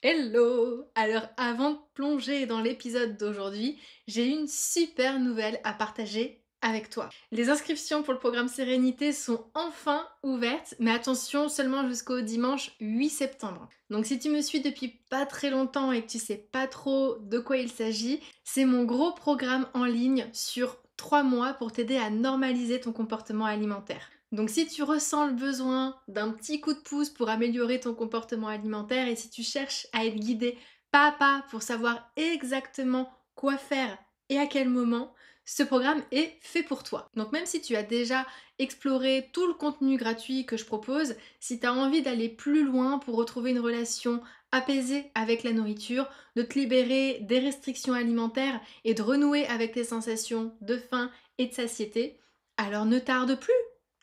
Hello! Alors avant de plonger dans l'épisode d'aujourd'hui, j'ai une super nouvelle à partager avec toi. Les inscriptions pour le programme Sérénité sont enfin ouvertes, mais attention, seulement jusqu'au dimanche 8 septembre. Donc si tu me suis depuis pas très longtemps et que tu sais pas trop de quoi il s'agit, c'est mon gros programme en ligne sur 3 mois pour t'aider à normaliser ton comportement alimentaire. Donc si tu ressens le besoin d'un petit coup de pouce pour améliorer ton comportement alimentaire et si tu cherches à être guidé pas à pas pour savoir exactement quoi faire et à quel moment, ce programme est fait pour toi. Donc même si tu as déjà exploré tout le contenu gratuit que je propose, si tu as envie d'aller plus loin pour retrouver une relation apaisée avec la nourriture, de te libérer des restrictions alimentaires et de renouer avec tes sensations de faim et de satiété, alors ne tarde plus.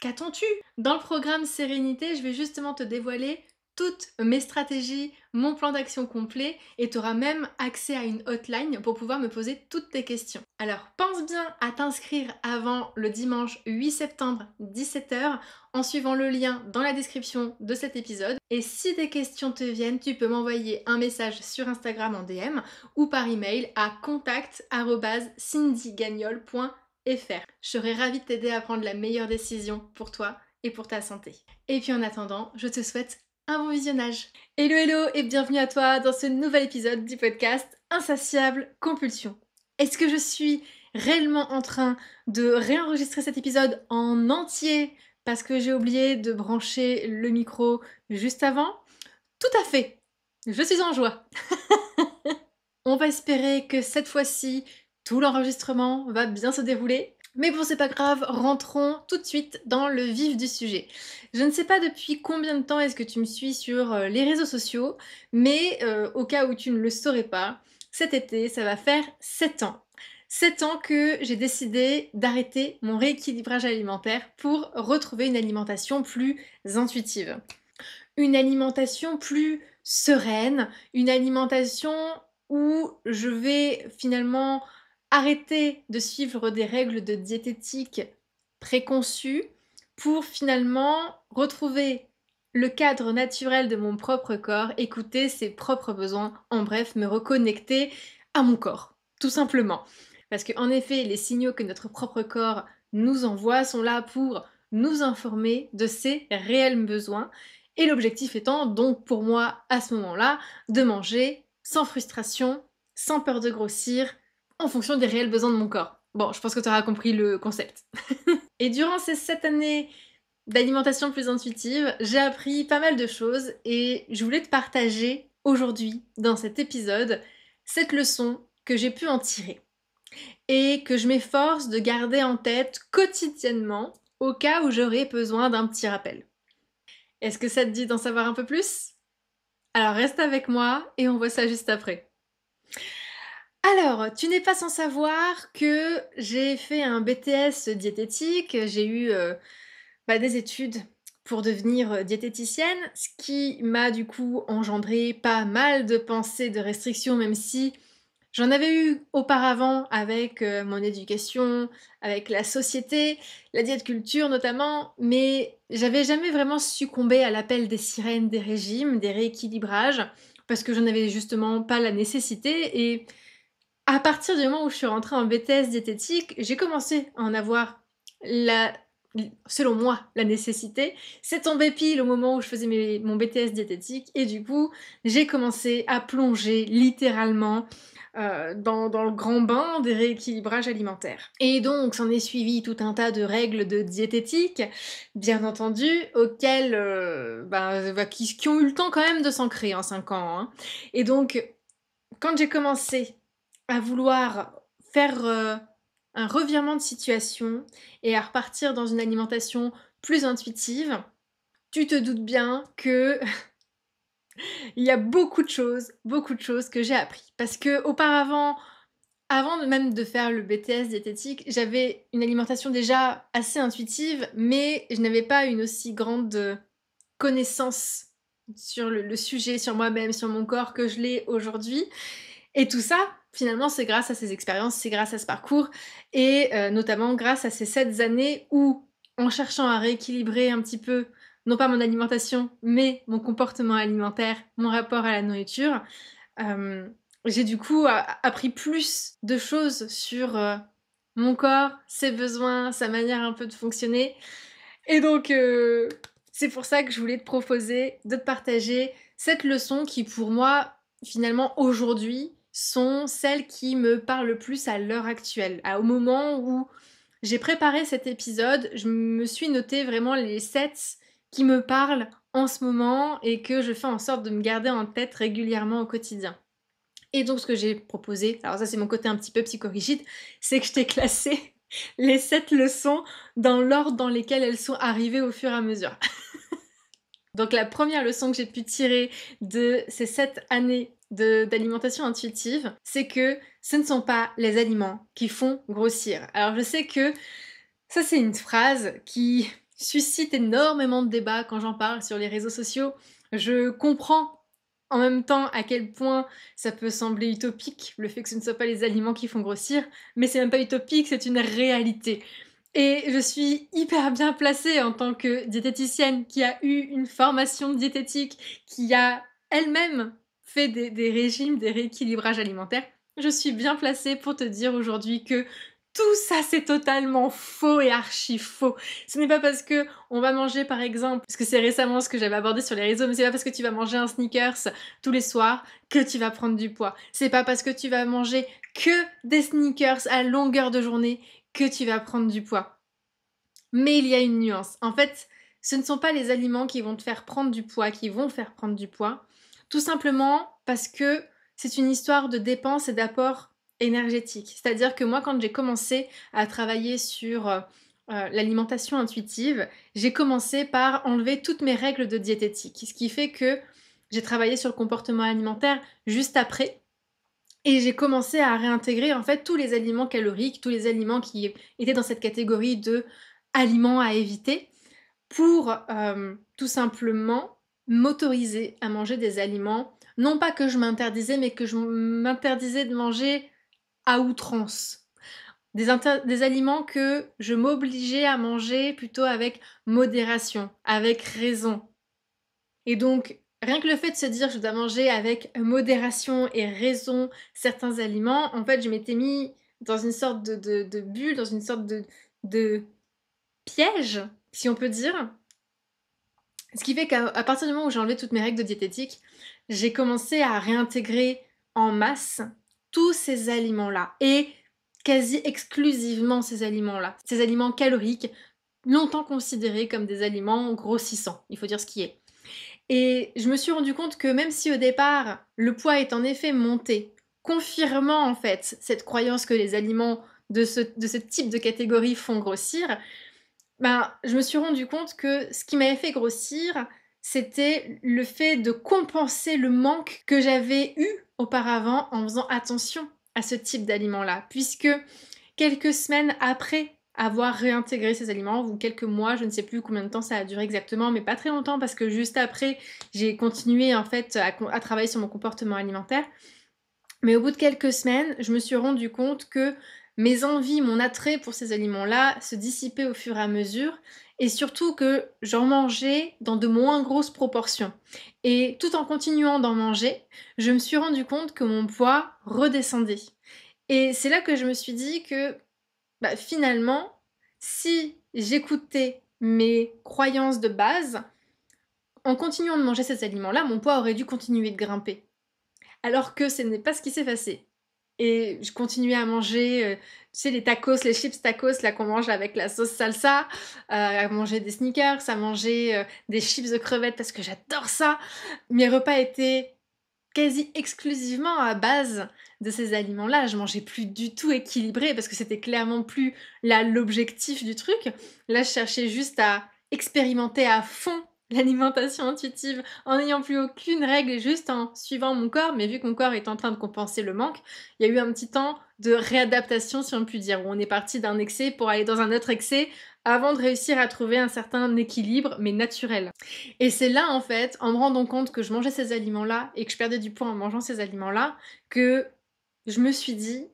Qu'attends-tu? Dans le programme Sérénité, je vais justement te dévoiler toutes mes stratégies, mon plan d'action complet et tu auras même accès à une hotline pour pouvoir me poser toutes tes questions. Alors pense bien à t'inscrire avant le dimanche 8 septembre 17h en suivant le lien dans la description de cet épisode. Et si des questions te viennent, tu peux m'envoyer un message sur Instagram en DM ou par email à contact@cindygagnol.fr. Je serais ravie de t'aider à prendre la meilleure décision pour toi et pour ta santé. Et puis en attendant, je te souhaite un bon visionnage. Hello hello et bienvenue à toi dans ce nouvel épisode du podcast Insatiable Compulsion. Est-ce que je suis réellement en train de réenregistrer cet épisode en entier parce que j'ai oublié de brancher le micro juste avant? Tout à fait, je suis en joie. On va espérer que cette fois-ci, tout l'enregistrement va bien se dérouler. Mais bon, c'est pas grave, rentrons tout de suite dans le vif du sujet. Je ne sais pas depuis combien de temps est-ce que tu me suis sur les réseaux sociaux, mais au cas où tu ne le saurais pas, cet été, ça va faire 7 ans. 7 ans que j'ai décidé d'arrêter mon rééquilibrage alimentaire pour retrouver une alimentation plus intuitive. Une alimentation plus sereine, une alimentation où je vais finalement arrêter de suivre des règles de diététique préconçues pour finalement retrouver le cadre naturel de mon propre corps, écouter ses propres besoins, en bref, me reconnecter à mon corps, tout simplement. Parce qu'en effet, les signaux que notre propre corps nous envoie sont là pour nous informer de ses réels besoins et l'objectif étant donc pour moi à ce moment-là de manger sans frustration, sans peur de grossir, en fonction des réels besoins de mon corps. Bon, je pense que tu auras compris le concept. Et durant ces 7 années d'alimentation plus intuitive, j'ai appris pas mal de choses et je voulais te partager aujourd'hui, dans cet épisode, cette leçon que j'ai pu en tirer et que je m'efforce de garder en tête quotidiennement au cas où j'aurais besoin d'un petit rappel. Est-ce que ça te dit d'en savoir un peu plus? Alors reste avec moi et on voit ça juste après. Alors, tu n'es pas sans savoir que j'ai fait un BTS diététique, j'ai eu des études pour devenir diététicienne, ce qui m'a du coup engendré pas mal de pensées de restrictions, même si j'en avais eu auparavant avec mon éducation, avec la société, la diète culture notamment, mais j'avais jamais vraiment succombé à l'appel des sirènes des régimes, des rééquilibrages, parce que j'en avais justement pas la nécessité. Et à partir du moment où je suis rentrée en BTS diététique, j'ai commencé à en avoir la, selon moi, la nécessité. C'est tombé pile au moment où je faisais mon BTS diététique, et du coup, j'ai commencé à plonger littéralement dans le grand bain des rééquilibrages alimentaires. Et donc, s'en est suivi tout un tas de règles de diététique, bien entendu, auxquelles, qui ont eu le temps quand même de s'ancrer en 5 ans. Hein. Et donc, quand j'ai commencé à vouloir faire un revirement de situation et à repartir dans une alimentation plus intuitive, tu te doutes bien que il y a beaucoup de choses que j'ai appris. Parce que auparavant, avant même de faire le BTS diététique, j'avais une alimentation déjà assez intuitive, mais je n'avais pas une aussi grande connaissance sur le sujet, sur moi-même, sur mon corps que je l'ai aujourd'hui. Et tout ça, finalement, c'est grâce à ces expériences, c'est grâce à ce parcours, et notamment grâce à ces 7 années où, en cherchant à rééquilibrer un petit peu non pas mon alimentation, mais mon comportement alimentaire, mon rapport à la nourriture, j'ai du coup appris plus de choses sur mon corps, ses besoins, sa manière un peu de fonctionner. Et donc, c'est pour ça que je voulais te proposer de te partager cette leçon qui, pour moi, finalement, aujourd'hui, sont celles qui me parlent le plus à l'heure actuelle. Au moment où j'ai préparé cet épisode, je me suis noté vraiment les 7 qui me parlent en ce moment et que je fais en sorte de me garder en tête régulièrement au quotidien. Et donc ce que j'ai proposé, alors ça c'est mon côté un petit peu psychorigide, c'est que je t'ai classé les 7 leçons dans l'ordre dans lesquels elles sont arrivées au fur et à mesure. Donc la première leçon que j'ai pu tirer de ces 7 années d'alimentation intuitive, c'est que ce ne sont pas les aliments qui font grossir. Alors je sais que ça c'est une phrase qui suscite énormément de débats quand j'en parle sur les réseaux sociaux. Je comprends en même temps à quel point ça peut sembler utopique, le fait que ce ne soit pas les aliments qui font grossir, mais c'est même pas utopique, c'est une réalité. Et je suis hyper bien placée en tant que diététicienne qui a eu une formation diététique, qui a elle-même fait des régimes, des rééquilibrages alimentaires. Je suis bien placée pour te dire aujourd'hui que tout ça c'est totalement faux et archi faux. Ce n'est pas parce que on va manger par exemple, parce que c'est récemment ce que j'avais abordé sur les réseaux, mais c'est pas parce que tu vas manger un sneakers tous les soirs que tu vas prendre du poids. C'est pas parce que tu vas manger que des sneakers à longueur de journée que tu vas prendre du poids. Mais il y a une nuance. En fait, ce ne sont pas les aliments qui vont te faire prendre du poids, qui vont faire prendre du poids, tout simplement parce que c'est une histoire de dépenses et d'apport énergétique. C'est-à-dire que moi, quand j'ai commencé à travailler sur l'alimentation intuitive, j'ai commencé par enlever toutes mes règles de diététique, ce qui fait que j'ai travaillé sur le comportement alimentaire juste après. Et j'ai commencé à réintégrer en fait tous les aliments caloriques, tous les aliments qui étaient dans cette catégorie de aliments à éviter pour tout simplement m'autoriser à manger des aliments, non pas que je m'interdisais, mais que je m'interdisais de manger à outrance. Des aliments que je m'obligeais à manger plutôt avec modération, avec raison. Et donc, rien que le fait de se dire je dois manger avec modération et raison certains aliments, en fait, je m'étais mis dans une sorte de bulle, dans une sorte de piège, si on peut dire. Ce qui fait qu'à partir du moment où j'ai enlevé toutes mes règles de diététique, j'ai commencé à réintégrer en masse tous ces aliments-là. Et quasi exclusivement ces aliments-là. Ces aliments caloriques, longtemps considérés comme des aliments grossissants, il faut dire ce qui est. Et je me suis rendu compte que même si au départ, le poids est en effet monté, confirmant en fait cette croyance que les aliments de ce type de catégorie font grossir, ben, je me suis rendu compte que ce qui m'avait fait grossir, c'était le fait de compenser le manque que j'avais eu auparavant en faisant attention à ce type d'aliments-là. Puisque quelques semaines après avoir réintégré ces aliments, ou quelques mois, je ne sais plus combien de temps ça a duré exactement, mais pas très longtemps parce que juste après, j'ai continué en fait à travailler sur mon comportement alimentaire. Mais au bout de quelques semaines, je me suis rendu compte que mes envies, mon attrait pour ces aliments-là se dissipait au fur et à mesure et surtout que j'en mangeais dans de moins grosses proportions. Et tout en continuant d'en manger, je me suis rendu compte que mon poids redescendait. Et c'est là que je me suis dit que finalement, si j'écoutais mes croyances de base, en continuant de manger ces aliments-là, mon poids aurait dû continuer de grimper. Alors que ce n'est pas ce qui s'est passé. Et je continuais à manger, tu sais, les tacos, les chips tacos, là, qu'on mange avec la sauce salsa, à manger des sneakers, à manger des chips de crevettes parce que j'adore ça. Mes repas étaient quasi exclusivement à base de ces aliments-là. Je mangeais plus du tout équilibré parce que c'était clairement plus là l'objectif du truc. Là, je cherchais juste à expérimenter à fond l'alimentation intuitive en n'ayant plus aucune règle et juste en suivant mon corps, mais vu que mon corps est en train de compenser le manque, il y a eu un petit temps de réadaptation, si on peut dire, où on est parti d'un excès pour aller dans un autre excès avant de réussir à trouver un certain équilibre, mais naturel. Et c'est là, en fait, en me rendant compte que je mangeais ces aliments-là et que je perdais du poids en mangeant ces aliments-là, que je me suis dit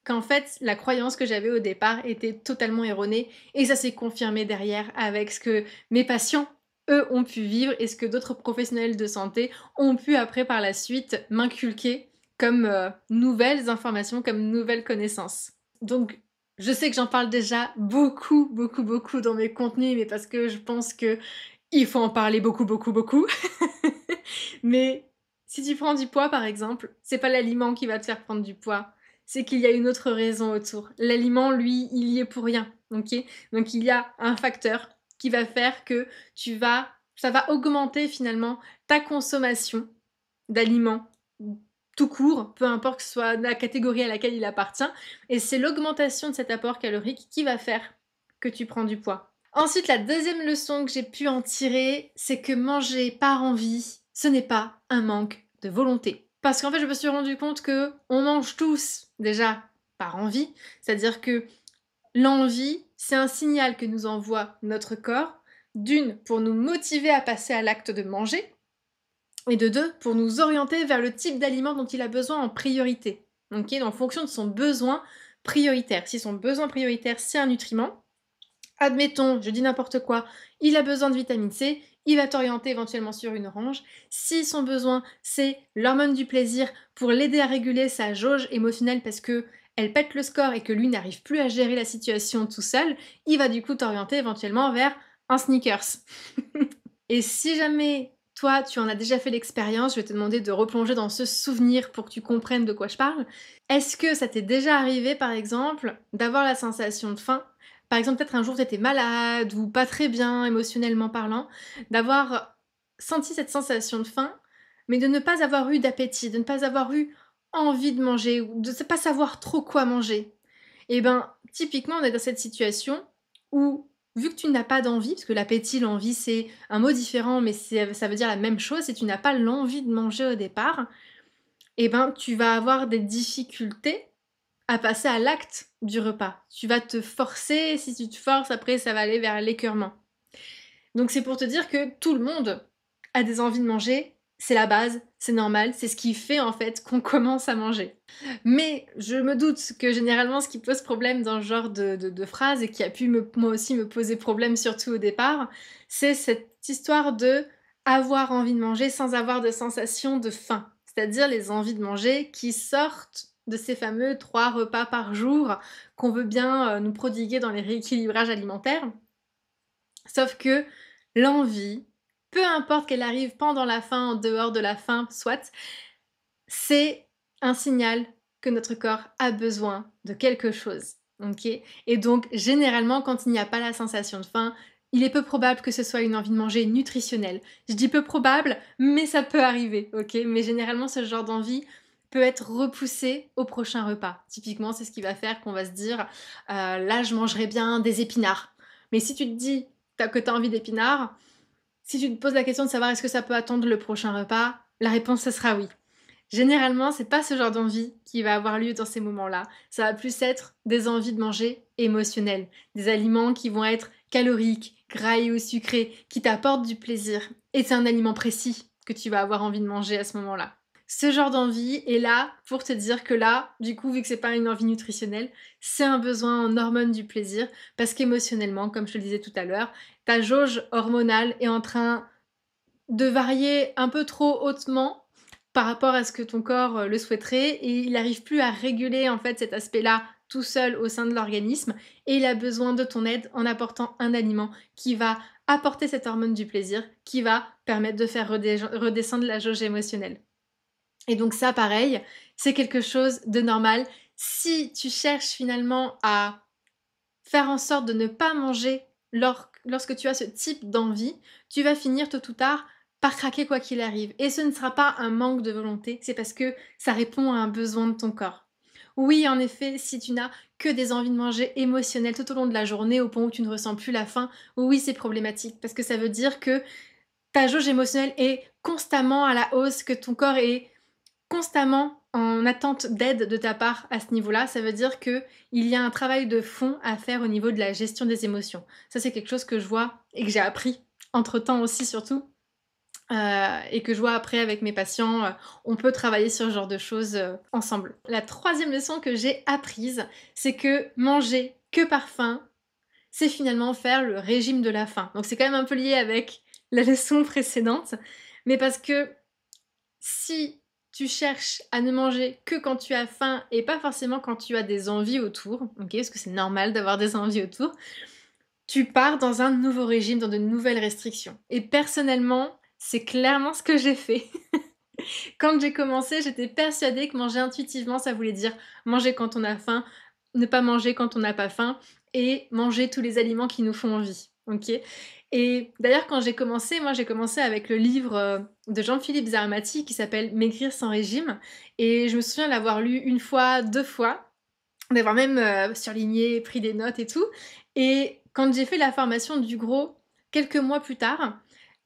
qu'en fait, la croyance que j'avais au départ était totalement erronée et ça s'est confirmé derrière avec ce que mes patients eux ont pu vivre et ce que d'autres professionnels de santé ont pu après par la suite m'inculquer comme nouvelles informations, comme nouvelles connaissances. Donc je sais que j'en parle déjà beaucoup dans mes contenus, mais parce que je pense que il faut en parler beaucoup. Mais si tu prends du poids par exemple, c'est pas l'aliment qui va te faire prendre du poids, c'est qu'il y a une autre raison autour. L'aliment, lui, il y est pour rien, ok? Donc il y a un facteur qui va faire que ça va augmenter finalement ta consommation d'aliments tout court, peu importe que ce soit la catégorie à laquelle il appartient, et c'est l'augmentation de cet apport calorique qui va faire que tu prends du poids. Ensuite, la deuxième leçon que j'ai pu en tirer, c'est que manger par envie, ce n'est pas un manque de volonté. Parce qu'en fait, je me suis rendu compte que on mange tous déjà par envie, c'est-à-dire que l'envie, c'est un signal que nous envoie notre corps, d'une, pour nous motiver à passer à l'acte de manger, et de deux, pour nous orienter vers le type d'aliment dont il a besoin en priorité. Okay, en fonction de son besoin prioritaire. Si son besoin prioritaire, c'est un nutriment, admettons, je dis n'importe quoi, il a besoin de vitamine C, il va t'orienter éventuellement sur une orange. Si son besoin, c'est l'hormone du plaisir pour l'aider à réguler sa jauge émotionnelle parce que elle pète le score et que lui n'arrive plus à gérer la situation tout seul, il va du coup t'orienter éventuellement vers un sneakers. Et si jamais toi, tu en as déjà fait l'expérience, je vais te demander de replonger dans ce souvenir pour que tu comprennes de quoi je parle. Est-ce que ça t'est déjà arrivé, par exemple, d'avoir la sensation de faim? Par exemple, peut-être un jour tu étais malade ou pas très bien émotionnellement parlant, d'avoir senti cette sensation de faim, mais de ne pas avoir eu d'appétit, de ne pas avoir eu envie de manger ou de ne pas savoir trop quoi manger. Et ben, typiquement, on est dans cette situation où vu que tu n'as pas d'envie, parce que l'appétit, l'envie, c'est un mot différent, mais ça veut dire la même chose, si tu n'as pas l'envie de manger au départ, eh ben, tu vas avoir des difficultés à passer à l'acte du repas. Tu vas te forcer, si tu te forces, après, ça va aller vers l'écœurement. Donc c'est pour te dire que tout le monde a des envies de manger, c'est la base, c'est normal, c'est ce qui fait en fait qu'on commence à manger. Mais je me doute que généralement ce qui pose problème dans ce genre de phrase et qui a pu moi aussi me poser problème surtout au départ, c'est cette histoire de avoir envie de manger sans avoir de sensation de faim. C'est-à-dire les envies de manger qui sortent de ces fameux 3 repas par jour qu'on veut bien nous prodiguer dans les rééquilibrages alimentaires. Sauf que l'envie, peu importe qu'elle arrive pendant la faim, en dehors de la faim, soit, c'est un signal que notre corps a besoin de quelque chose. Okay, et donc, généralement, quand il n'y a pas la sensation de faim, il est peu probable que ce soit une envie de manger nutritionnelle. Je dis peu probable, mais ça peut arriver, ok? Mais généralement, ce genre d'envie peut être repoussé au prochain repas. Typiquement, c'est ce qui va faire qu'on va se dire là, je mangerai bien des épinards. Mais si tu te dis que tu as envie d'épinards, si tu te poses la question de savoir est-ce que ça peut attendre le prochain repas, la réponse ce sera oui. Généralement, c'est pas ce genre d'envie qui va avoir lieu dans ces moments-là. Ça va plus être des envies de manger émotionnelles, des aliments qui vont être caloriques, gras ou sucrés, qui t'apportent du plaisir. Et c'est un aliment précis que tu vas avoir envie de manger à ce moment-là. Ce genre d'envie est là pour te dire que là, du coup, vu que c'est pas une envie nutritionnelle, c'est un besoin en hormones du plaisir, parce qu'émotionnellement, comme je te le disais tout à l'heure, ta jauge hormonale est en train de varier un peu trop hautement par rapport à ce que ton corps le souhaiterait et il n'arrive plus à réguler en fait cet aspect-là tout seul au sein de l'organisme et il a besoin de ton aide en apportant un aliment qui va apporter cette hormone du plaisir qui va permettre de faire redescendre la jauge émotionnelle. Et donc ça pareil, c'est quelque chose de normal. Si tu cherches finalement à faire en sorte de ne pas manger lorsque tu as ce type d'envie, tu vas finir tôt ou tard par craquer quoi qu'il arrive. Et ce ne sera pas un manque de volonté, c'est parce que ça répond à un besoin de ton corps. Oui, en effet, si tu n'as que des envies de manger émotionnelles tout au long de la journée au point où tu ne ressens plus la faim, oui, c'est problématique parce que ça veut dire que ta jauge émotionnelle est constamment à la hausse, que ton corps est constamment en attente d'aide de ta part à ce niveau-là, ça veut dire qu'il y a un travail de fond à faire au niveau de la gestion des émotions. Ça, c'est quelque chose que je vois et que j'ai appris entre-temps aussi surtout, et que je vois après avec mes patients. On peut travailler sur ce genre de choses ensemble. La troisième leçon que j'ai apprise, c'est que manger que par faim, c'est finalement faire le régime de la faim. Donc c'est quand même un peu lié avec la leçon précédente, mais parce que si tu cherches à ne manger que quand tu as faim et pas forcément quand tu as des envies autour, ok, parce que c'est normal d'avoir des envies autour, tu pars dans un nouveau régime, dans de nouvelles restrictions. Et personnellement, c'est clairement ce que j'ai fait. Quand j'ai commencé, j'étais persuadée que manger intuitivement, ça voulait dire manger quand on a faim, ne pas manger quand on n'a pas faim, et manger tous les aliments qui nous font envie. Ok. Et d'ailleurs, quand j'ai commencé, moi j'ai commencé avec le livre de Jean-Philippe Zarmati qui s'appelle Maigrir sans régime. Et je me souviens l'avoir lu une fois, deux fois, d'avoir même surligné, pris des notes et tout. Et quand j'ai fait la formation du gros, quelques mois plus tard,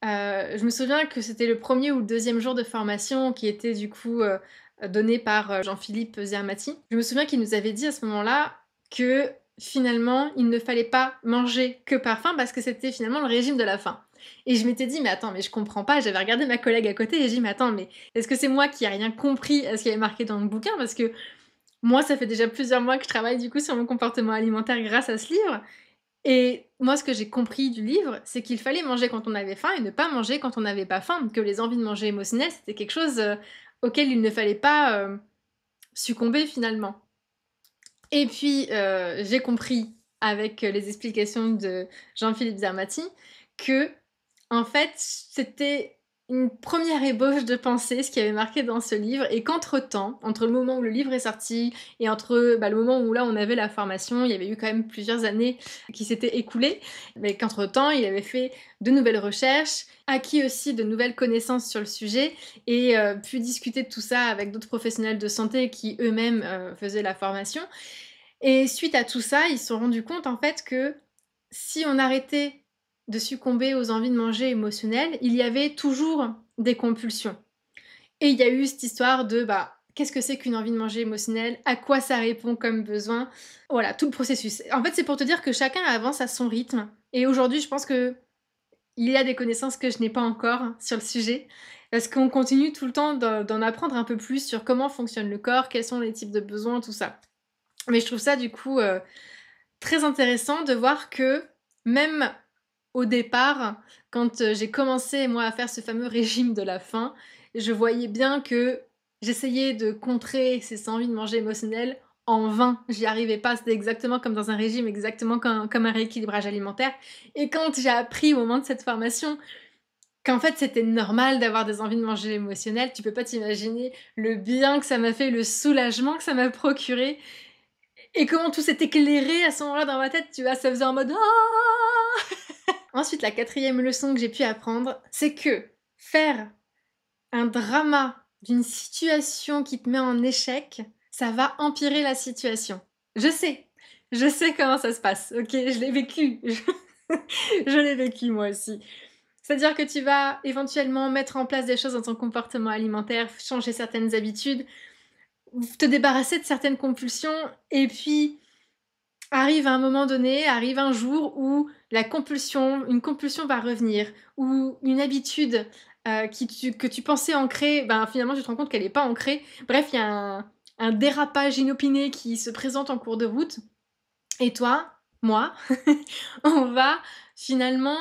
je me souviens que c'était le premier ou le deuxième jour de formation qui était du coup donné par Jean-Philippe Zermati. Je me souviens qu'il nous avait dit à ce moment-là que finalement il ne fallait pas manger que par faim parce que c'était finalement le régime de la faim. Et je m'étais dit mais attends mais je comprends pas, j'avais regardé ma collègue à côté et j'ai dit mais attends mais est-ce que c'est moi qui ai rien compris à ce qui avait marqué dans le bouquin parce que moi ça fait déjà plusieurs mois que je travaille du coup sur mon comportement alimentaire grâce à ce livre. Et moi, ce que j'ai compris du livre, c'est qu'il fallait manger quand on avait faim et ne pas manger quand on n'avait pas faim, que les envies de manger émotionnelles, c'était quelque chose auquel il ne fallait pas succomber finalement. Et puis, j'ai compris avec les explications de Jean-Philippe Zermati que, en fait, c'était une première ébauche de pensée, ce qui avait marqué dans ce livre, et qu'entre-temps, entre le moment où le livre est sorti et entre le moment où là on avait la formation, il y avait eu quand même plusieurs années qui s'étaient écoulées, mais qu'entre-temps il avait fait de nouvelles recherches, acquis aussi de nouvelles connaissances sur le sujet, et pu discuter de tout ça avec d'autres professionnels de santé qui eux-mêmes faisaient la formation. Et suite à tout ça, ils se sont rendus compte en fait que si on arrêtait de succomber aux envies de manger émotionnelles, il y avait toujours des compulsions. Et il y a eu cette histoire de qu'est-ce que c'est qu'une envie de manger émotionnelle, à quoi ça répond comme besoin, voilà, tout le processus. En fait, c'est pour te dire que chacun avance à son rythme. Et aujourd'hui, je pense que il y a des connaissances que je n'ai pas encore sur le sujet, parce qu'on continue tout le temps d'en apprendre un peu plus sur comment fonctionne le corps, quels sont les types de besoins, tout ça. Mais je trouve ça du coup très intéressant de voir que même au départ, quand j'ai commencé moi à faire ce fameux régime de la faim, je voyais bien que j'essayais de contrer ces envies de manger émotionnelles en vain. J'y arrivais pas, c'était exactement comme dans un régime, exactement comme un rééquilibrage alimentaire. Et quand j'ai appris au moment de cette formation qu'en fait c'était normal d'avoir des envies de manger émotionnelles, tu peux pas t'imaginer le bien que ça m'a fait, le soulagement que ça m'a procuré. Et comment tout s'est éclairé à ce moment-là dans ma tête, tu vois, ça faisait en mode ah. Ensuite, la quatrième leçon que j'ai pu apprendre, c'est que faire un drama d'une situation qui te met en échec, ça va empirer la situation. Je sais comment ça se passe, ok, je l'ai vécu, je l'ai vécu moi aussi. C'est-à-dire que tu vas éventuellement mettre en place des choses dans ton comportement alimentaire, changer certaines habitudes, te débarrasser de certaines compulsions, et puis arrive à un moment donné, arrive un jour où une compulsion va revenir, ou une habitude que tu pensais ancrée, finalement tu te rends compte qu'elle n'est pas ancrée. Bref, il y a un dérapage inopiné qui se présente en cours de route. Et toi, moi, on va finalement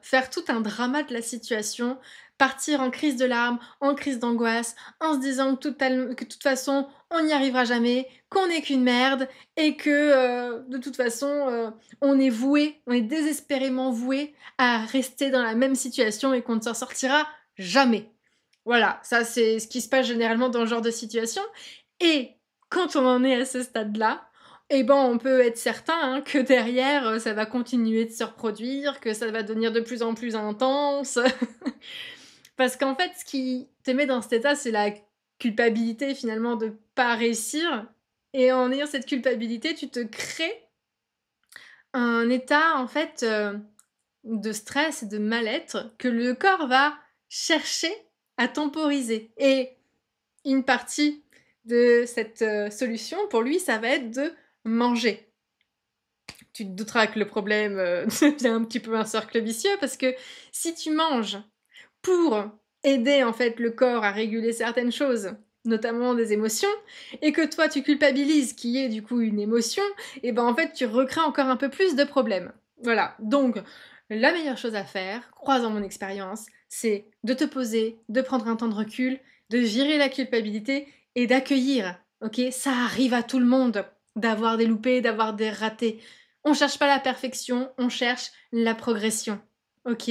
faire tout un drama de la situation, partir en crise de larmes, en crise d'angoisse, en se disant que de toute façon, on n'y arrivera jamais, qu'on n'est qu'une merde, et que de toute façon, on est voué, on est désespérément voué à rester dans la même situation et qu'on ne s'en sortira jamais. Voilà, ça c'est ce qui se passe généralement dans ce genre de situation. Et quand on en est à ce stade-là, eh ben, on peut être certain que derrière, ça va continuer de se reproduire, que ça va devenir de plus en plus intense. Parce qu'en fait, ce qui te met dans cet état, c'est la culpabilité finalement de pas réussir. Et en ayant cette culpabilité, tu te crées un état en fait de stress et de mal-être que le corps va chercher à temporiser. Et une partie de cette solution, pour lui, ça va être de manger. Tu te douteras que le problème devient un petit peu un cercle vicieux parce que si tu manges pour aider en fait le corps à réguler certaines choses, notamment des émotions, et que toi tu culpabilises qui est du coup une émotion, et ben en fait tu recrées encore un peu plus de problèmes. Voilà, donc la meilleure chose à faire, croisant mon expérience, c'est de te poser, de prendre un temps de recul, de virer la culpabilité et d'accueillir. Ok, ça arrive à tout le monde d'avoir des loupés, d'avoir des ratés. On cherche pas la perfection, on cherche la progression. Ok,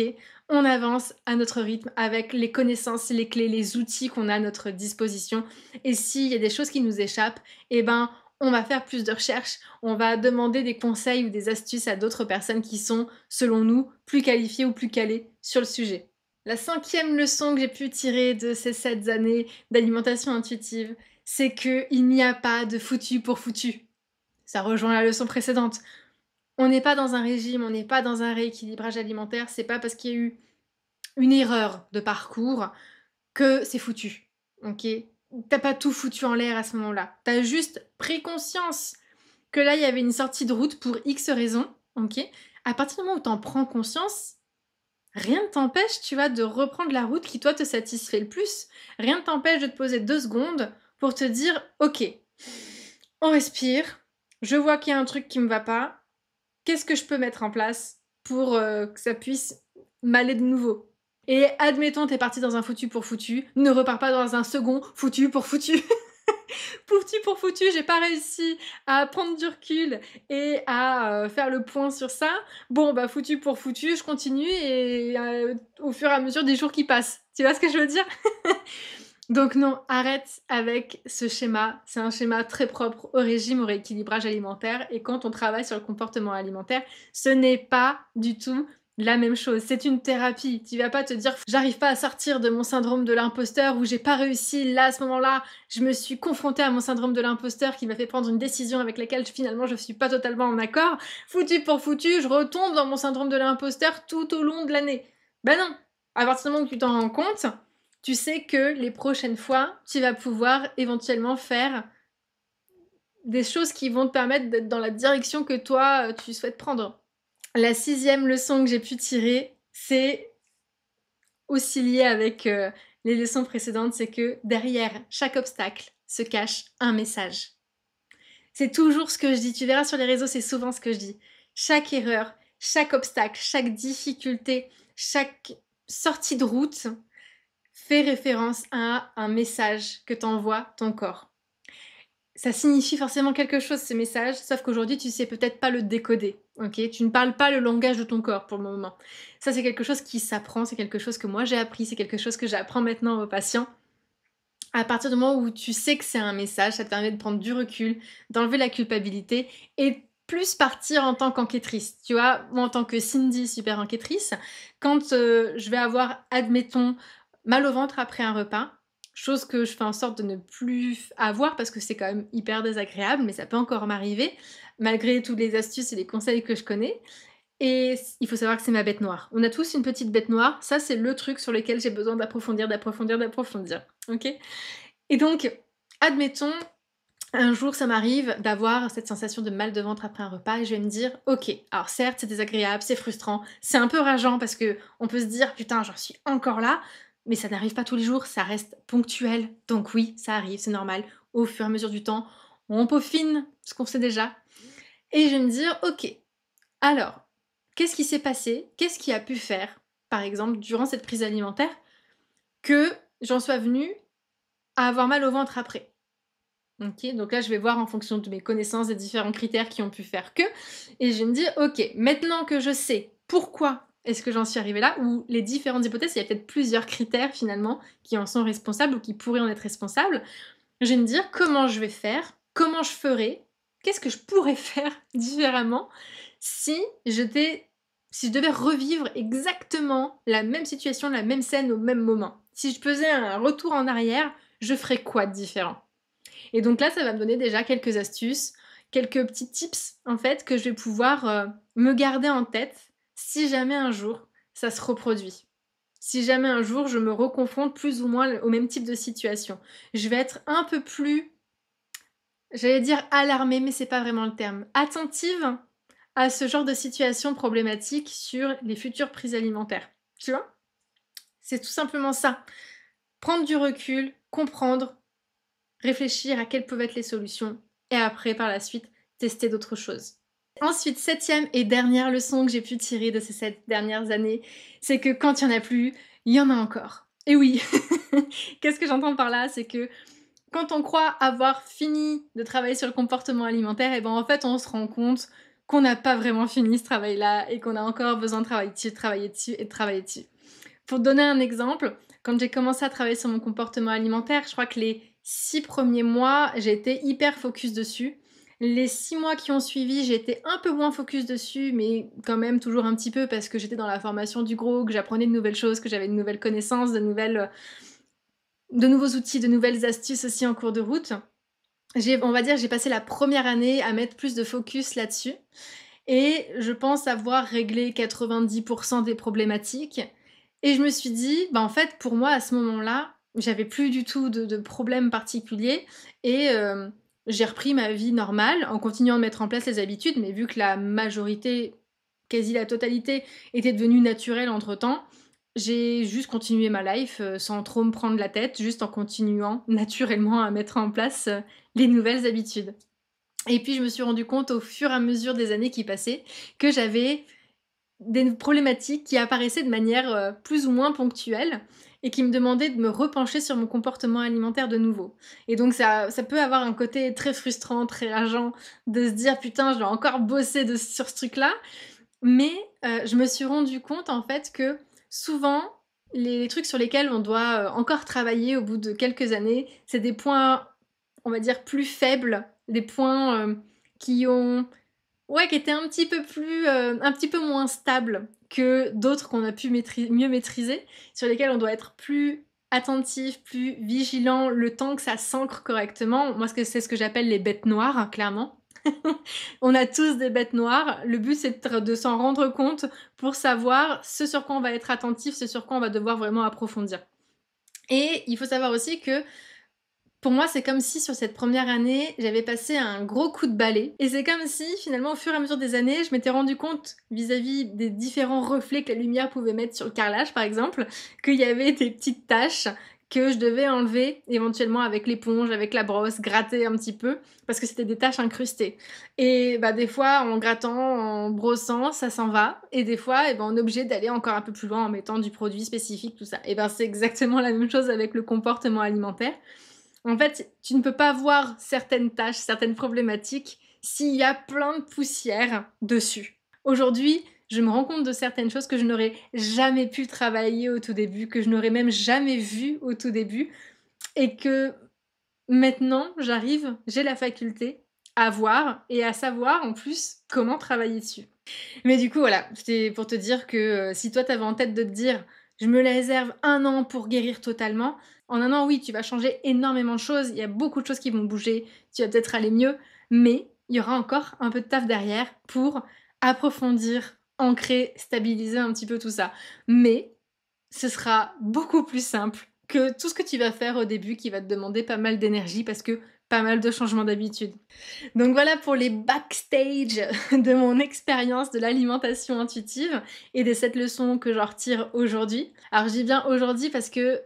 on avance à notre rythme avec les connaissances, les clés, les outils qu'on a à notre disposition. Et s'il y a des choses qui nous échappent, eh ben, on va faire plus de recherches, on va demander des conseils ou des astuces à d'autres personnes qui sont, selon nous, plus qualifiées ou plus calées sur le sujet. La 5e leçon que j'ai pu tirer de ces 7 années d'alimentation intuitive, c'est qu'il n'y a pas de foutu pour foutu. Ça rejoint la leçon précédente. On n'est pas dans un régime, on n'est pas dans un rééquilibrage alimentaire, c'est pas parce qu'il y a eu une erreur de parcours que c'est foutu. Ok, t'as pas tout foutu en l'air à ce moment-là. T'as juste pris conscience que là, il y avait une sortie de route pour X raisons. Ok, à partir du moment où t'en prends conscience, rien ne t'empêche, tu vois, de reprendre la route qui, toi, te satisfait le plus. Rien ne t'empêche de te poser 2 secondes pour te dire, ok, on respire, je vois qu'il y a un truc qui me va pas, qu'est-ce que je peux mettre en place pour que ça puisse m'aller de nouveau. Et admettons, t'es parti dans un foutu pour foutu, ne repars pas dans un second foutu pour foutu. Foutu pour foutu, j'ai pas réussi à prendre du recul et à faire le point sur ça. Bon, bah foutu pour foutu, je continue et au fur et à mesure des jours qui passent. Tu vois ce que je veux dire? Donc non, arrête avec ce schéma. C'est un schéma très propre au régime, au rééquilibrage alimentaire. Et quand on travaille sur le comportement alimentaire, ce n'est pas du tout la même chose. C'est une thérapie. Tu vas pas te dire j'arrive pas à sortir de mon syndrome de l'imposteur ou j'ai pas réussi là à ce moment-là. Je me suis confrontée à mon syndrome de l'imposteur qui m'a fait prendre une décision avec laquelle finalement je suis pas totalement en accord. Foutu pour foutu, je retombe dans mon syndrome de l'imposteur tout au long de l'année. Ben non. À partir du moment où tu t'en rends compte, tu sais que les prochaines fois, tu vas pouvoir éventuellement faire des choses qui vont te permettre d'être dans la direction que toi, tu souhaites prendre. La 6e leçon que j'ai pu tirer, c'est aussi lié avec les leçons précédentes, c'est que derrière chaque obstacle se cache un message. C'est toujours ce que je dis, tu verras sur les réseaux, c'est souvent ce que je dis. Chaque erreur, chaque obstacle, chaque difficulté, chaque sortie de route fait référence à un message que t'envoie ton corps. Ça signifie forcément quelque chose, ce message, sauf qu'aujourd'hui, tu sais peut-être pas le décoder, ok? Tu ne parles pas le langage de ton corps pour le moment. Ça, c'est quelque chose qui s'apprend, c'est quelque chose que moi j'ai appris, c'est quelque chose que j'apprends maintenant aux patients. À partir du moment où tu sais que c'est un message, ça te permet de prendre du recul, d'enlever la culpabilité et plus partir en tant qu'enquêtrice. Tu vois, moi en tant que Cindy, super enquêtrice, quand je vais avoir, admettons, mal au ventre après un repas, chose que je fais en sorte de ne plus avoir parce que c'est quand même hyper désagréable, mais ça peut encore m'arriver, malgré toutes les astuces et les conseils que je connais. Et il faut savoir que c'est ma bête noire. On a tous une petite bête noire, ça c'est le truc sur lequel j'ai besoin d'approfondir, ok? Et donc, admettons, un jour ça m'arrive d'avoir cette sensation de mal de ventre après un repas et je vais me dire, ok, alors certes c'est désagréable, c'est frustrant, c'est un peu rageant parce que on peut se dire, putain j'en suis encore là, mais ça n'arrive pas tous les jours, ça reste ponctuel, donc oui, ça arrive, c'est normal, au fur et à mesure du temps, on peaufine ce qu'on sait déjà. Et je vais me dire, ok, alors, qu'est-ce qui s'est passé? Qu'est-ce qui a pu faire, par exemple, durant cette prise alimentaire, que j'en sois venue à avoir mal au ventre après? Ok, donc là je vais voir en fonction de mes connaissances des différents critères qui ont pu faire que, et je vais me dire, ok, maintenant que je sais pourquoi est-ce que j'en suis arrivée là, ou les différentes hypothèses, il y a peut-être plusieurs critères finalement qui en sont responsables ou qui pourraient en être responsables, je vais me dire comment je vais faire, comment je ferais, qu'est-ce que je pourrais faire différemment si si je devais revivre exactement la même situation, la même scène au même moment. Si je faisais un retour en arrière, je ferais quoi de différent? Et donc là, ça va me donner déjà quelques astuces, quelques petits tips en fait que je vais pouvoir me garder en tête si jamais un jour ça se reproduit. Si jamais un jour je me reconfronte plus ou moins au même type de situation. Je vais être un peu plus, j'allais dire alarmée, mais c'est pas vraiment le terme, attentive à ce genre de situation problématique sur les futures prises alimentaires. Tu vois? C'est tout simplement ça. Prendre du recul, comprendre, réfléchir à quelles peuvent être les solutions et après, par la suite, tester d'autres choses. Ensuite, septième et dernière leçon que j'ai pu tirer de ces 7 dernières années, c'est que quand il y en a plus, il y en a encore. Et oui, qu'est-ce que j'entends par là? C'est que quand on croit avoir fini de travailler sur le comportement alimentaire, et ben en fait on se rend compte qu'on n'a pas vraiment fini ce travail-là et qu'on a encore besoin de travailler dessus et de travailler dessus. Pour te donner un exemple, quand j'ai commencé à travailler sur mon comportement alimentaire, je crois que les 6 premiers mois, j'ai été hyper focus dessus. Les 6 mois qui ont suivi, j'ai été un peu moins focus dessus, mais quand même toujours un petit peu parce que j'étais dans la formation du gros, que j'apprenais de nouvelles choses, que j'avais de nouvelles connaissances, de nouveaux outils, de nouvelles astuces aussi en cours de route. On va dire, j'ai passé la première année à mettre plus de focus là-dessus. Et je pense avoir réglé 90% des problématiques. Et je me suis dit, bah en fait, pour moi, à ce moment-là, j'avais plus du tout de problème particulier. Et j'ai repris ma vie normale en continuant de mettre en place les habitudes. Mais vu que la majorité, quasi la totalité, était devenue naturelle entre-temps, j'ai juste continué ma life sans trop me prendre la tête, juste en continuant naturellement à mettre en place les nouvelles habitudes. Et puis je me suis rendu compte au fur et à mesure des années qui passaient que j'avais des problématiques qui apparaissaient de manière plus ou moins ponctuelle et qui me demandaient de me repencher sur mon comportement alimentaire de nouveau. Et donc ça peut avoir un côté très frustrant, très rageant de se dire putain je dois encore bosser sur ce truc-là. Mais je me suis rendu compte en fait que souvent les trucs sur lesquels on doit encore travailler au bout de quelques années, c'est des points, on va dire, plus faibles, des points qui ont, ouais, qui étaient un petit peu plus, un petit peu moins stables que d'autres qu'on a pu mieux maîtriser, sur lesquels on doit être plus attentif, plus vigilant, le temps que ça s'ancre correctement. Moi, c'est ce que j'appelle les bêtes noires, hein, clairement. On a tous des bêtes noires. Le but, c'est de s'en rendre compte pour savoir ce sur quoi on va être attentif, ce sur quoi on va devoir vraiment approfondir. Et il faut savoir aussi que pour moi, c'est comme si sur cette première année, j'avais passé un gros coup de balai. Et c'est comme si, finalement, au fur et à mesure des années, je m'étais rendu compte, vis-à-vis des différents reflets que la lumière pouvait mettre sur le carrelage, par exemple, qu'il y avait des petites taches que je devais enlever éventuellement avec l'éponge, avec la brosse, gratter un petit peu, parce que c'était des taches incrustées. Et bah, des fois, en grattant, en brossant, ça s'en va. Et des fois, on est obligé d'aller encore un peu plus loin en mettant du produit spécifique, tout ça. Et ben c'est exactement la même chose avec le comportement alimentaire. En fait, tu ne peux pas voir certaines tâches, certaines problématiques s'il y a plein de poussière dessus. Aujourd'hui, je me rends compte de certaines choses que je n'aurais jamais pu travailler au tout début, que je n'aurais même jamais vues au tout début, et que maintenant, j'ai la faculté à voir et à savoir en plus comment travailler dessus. Mais du coup, voilà, c'était pour te dire que si toi t'avais en tête de te dire je me réserve un an pour guérir totalement, en un an, oui, tu vas changer énormément de choses, il y a beaucoup de choses qui vont bouger, tu vas peut-être aller mieux, mais il y aura encore un peu de taf derrière pour approfondir, ancrer, stabiliser un petit peu tout ça. Mais ce sera beaucoup plus simple que tout ce que tu vas faire au début qui va te demander pas mal d'énergie parce que pas mal de changements d'habitude. Donc voilà pour les backstage de mon expérience de l'alimentation intuitive et des 7 leçons que j'en retire aujourd'hui. Alors je dis bien aujourd'hui parce que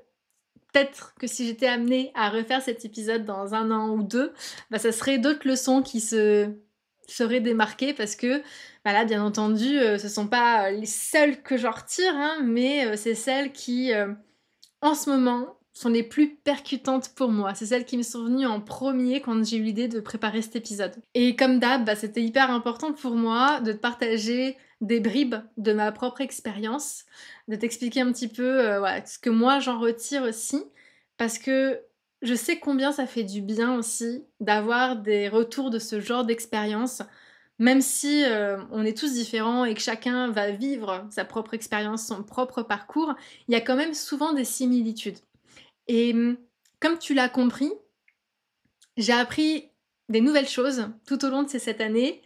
peut-être que si j'étais amenée à refaire cet épisode dans un an ou deux, bah, ça serait d'autres leçons qui se seraient démarquées parce que bah là bien entendu ce sont pas les seules que j'en retire hein, mais c'est celles qui en ce moment sont les plus percutantes pour moi. C'est celles qui me sont venues en premier quand j'ai eu l'idée de préparer cet épisode. Et comme d'hab, bah, c'était hyper important pour moi de te partager des bribes de ma propre expérience, de t'expliquer un petit peu voilà, ce que moi j'en retire aussi, parce que je sais combien ça fait du bien aussi d'avoir des retours de ce genre d'expérience, même si on est tous différents et que chacun va vivre sa propre expérience, son propre parcours, il y a quand même souvent des similitudes. Et comme tu l'as compris, j'ai appris des nouvelles choses tout au long de ces 7 années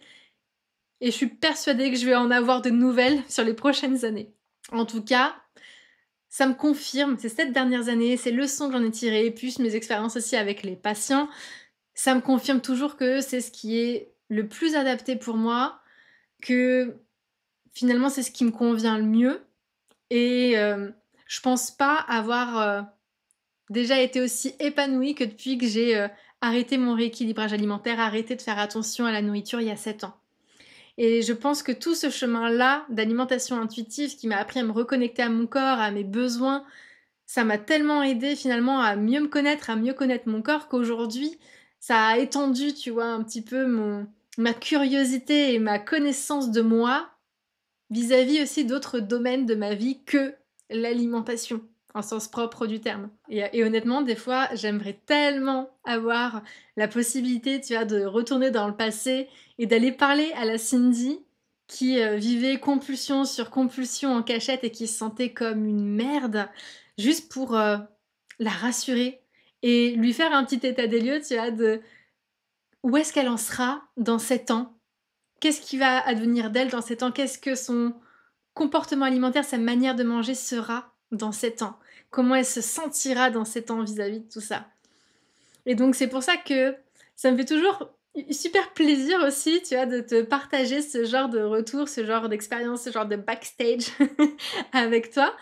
et je suis persuadée que je vais en avoir de nouvelles sur les prochaines années. En tout cas, ça me confirme, ces 7 dernières années, ces leçons que j'en ai tirées, plus mes expériences aussi avec les patients, ça me confirme toujours que c'est ce qui est le plus adapté pour moi, que finalement c'est ce qui me convient le mieux et je pense pas avoir déjà été aussi épanouie que depuis que j'ai arrêté mon rééquilibrage alimentaire, arrêté de faire attention à la nourriture il y a 7 ans. Et je pense que tout ce chemin-là d'alimentation intuitive qui m'a appris à me reconnecter à mon corps, à mes besoins, ça m'a tellement aidé finalement à mieux me connaître, à mieux connaître mon corps qu'aujourd'hui, ça a étendu, tu vois, un petit peu ma curiosité et ma connaissance de moi vis-à-vis aussi d'autres domaines de ma vie que l'alimentation, en sens propre du terme. Et honnêtement, des fois, j'aimerais tellement avoir la possibilité, tu vois, de retourner dans le passé et d'aller parler à la Cindy qui vivait compulsion sur compulsion en cachette et qui se sentait comme une merde, juste pour la rassurer et lui faire un petit état des lieux, tu vois, de où est-ce qu'elle en sera dans 7 ans. Qu'est-ce qui va advenir d'elle dans 7 ans? Qu'est-ce que son comportement alimentaire, sa manière de manger sera dans 7 ans? Comment elle se sentira dans 7 ans vis-à-vis de tout ça? Et donc c'est pour ça que ça me fait toujours super plaisir aussi, tu vois, de te partager ce genre de retour, ce genre d'expérience, ce genre de backstage avec toi.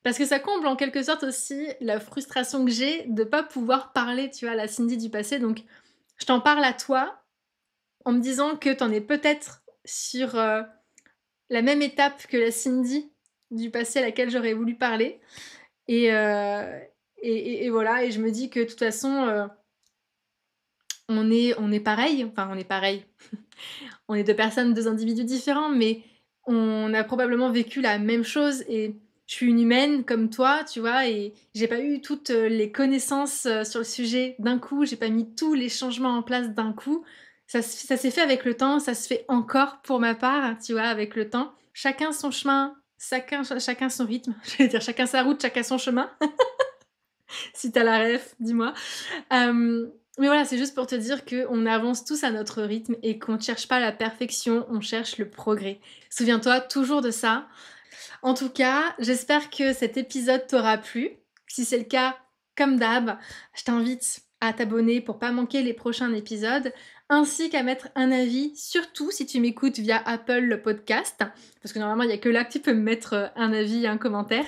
Parce que ça comble en quelque sorte aussi la frustration que j'ai de pas pouvoir parler, tu vois, à la Cindy du passé. Donc je t'en parle à toi en me disant que t'en es peut-être sur la même étape que la Cindy du passé à laquelle j'aurais voulu parler. Et, euh, et voilà, et je me dis que de toute façon, on est pareil, enfin on est pareil. On est deux personnes, deux individus différents, mais on a probablement vécu la même chose et je suis une humaine comme toi, tu vois, et j'ai pas eu toutes les connaissances sur le sujet d'un coup, j'ai pas mis tous les changements en place d'un coup. Ça s'est fait avec le temps, ça se fait encore pour ma part, tu vois, avec le temps. Chacun son chemin, chacun son rythme, je vais dire chacun sa route, chacun son chemin. Si t'as la ref, dis-moi. Mais voilà, c'est juste pour te dire qu'on avance tous à notre rythme et qu'on ne cherche pas la perfection, on cherche le progrès. Souviens-toi toujours de ça. En tout cas, j'espère que cet épisode t'aura plu. Si c'est le cas, comme d'hab, je t'invite à t'abonner pour pas manquer les prochains épisodes, ainsi qu'à mettre un avis, surtout si tu m'écoutes via Apple Podcast, parce que normalement il n'y a que là que tu peux me mettre un avis et un commentaire.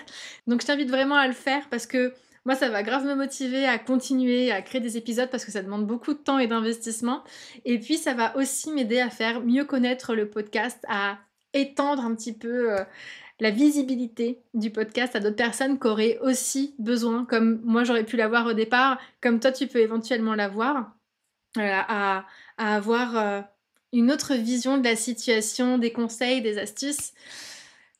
Donc je t'invite vraiment à le faire parce que moi ça va grave me motiver à continuer à créer des épisodes parce que ça demande beaucoup de temps et d'investissement. Et puis ça va aussi m'aider à faire mieux connaître le podcast, à étendre un petit peu la visibilité du podcast à d'autres personnes qui auraient aussi besoin, comme moi j'aurais pu l'avoir au départ, comme toi tu peux éventuellement l'avoir, voilà, à avoir une autre vision de la situation, des conseils, des astuces.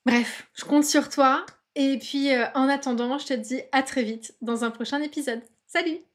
Bref, je compte sur toi. Et puis en attendant, je te dis à très vite dans un prochain épisode. Salut!